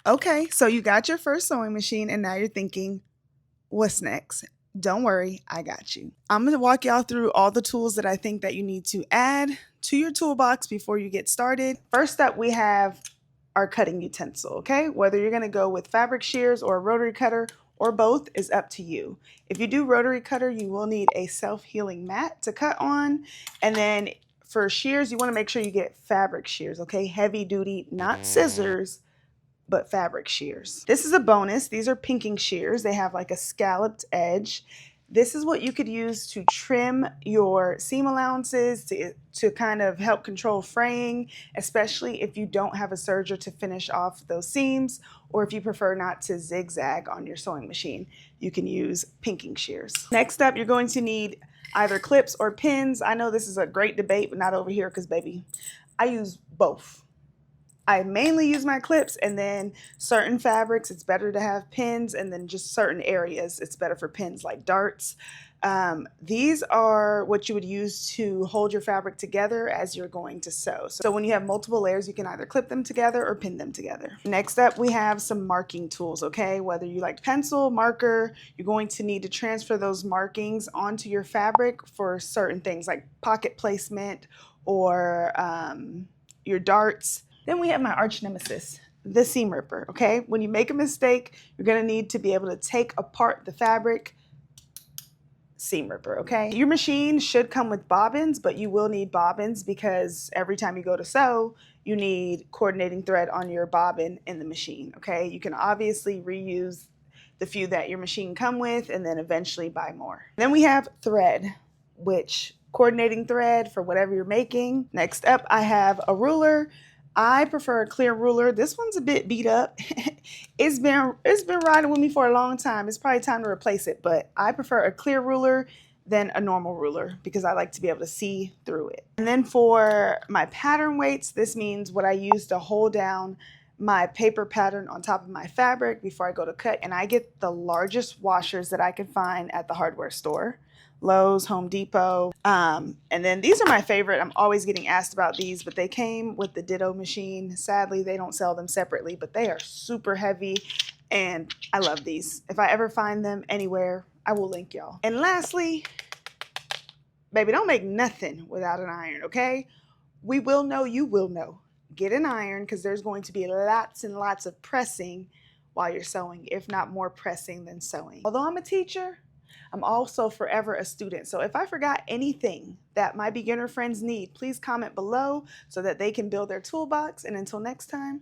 Okay, so you got your first sewing machine and now you're thinking, what's next? Don't worry, I got you. I'm going to walk y'all through all the tools that I think that you need to add to your toolbox before you get started. First up, we have our cutting utensil, okay? Whether you're going to go with fabric shears or a rotary cutter or both is up to you. If you do rotary cutter, you will need a self-healing mat to cut on. And then for shears, you want to make sure you get fabric shears, okay? Heavy duty, not scissors, but fabric shears. This is a bonus. These are pinking shears. They have like a scalloped edge. This is what you could use to trim your seam allowances to kind of help control fraying, especially if you don't have a serger to finish off those seams, or if you prefer not to zigzag on your sewing machine, you can use pinking shears. Next up, you're going to need either clips or pins. I know this is a great debate, but not over here because, baby, I use both. I mainly use my clips, and then certain fabrics it's better to have pins, and then just certain areas it's better for pins like darts. These are what you would use to hold your fabric together as you're going to sew. So when you have multiple layers, you can either clip them together or pin them together. Next up, we have some marking tools, okay? Whether you like pencil, marker, you're going to need to transfer those markings onto your fabric for certain things like pocket placement or your darts. Then we have my arch nemesis, the seam ripper, okay? When you make a mistake, you're gonna need to be able to take apart the fabric, seam ripper, okay? Your machine should come with bobbins, but you will need bobbins because every time you go to sew, you need coordinating thread on your bobbin in the machine, okay? You can obviously reuse the few that your machine come with and then eventually buy more. Then we have thread, which coordinating thread for whatever you're making. Next up, I have a ruler. I prefer a clear ruler. This one's a bit beat up. It's been riding with me for a long time. It's probably time to replace it, but I prefer a clear ruler than a normal ruler because I like to be able to see through it. And then for my pattern weights, this means what I use to hold down my paper pattern on top of my fabric before I go to cut, and I get the largest washers that I can find at the hardware store. Lowe's, Home Depot. And then these are my favorite. I'm always getting asked about these, but they came with the Ditto machine. Sadly, they don't sell them separately, but they are super heavy and I love these. If I ever find them anywhere, I will link y'all. And lastly, baby, don't make nothing without an iron, okay? We will know, you will know. Get an iron because there's going to be lots and lots of pressing while you're sewing, if not more pressing than sewing. Although I'm a teacher, I'm also forever a student. So if I forgot anything that my beginner friends need, please comment below so that they can build their toolbox. And until next time,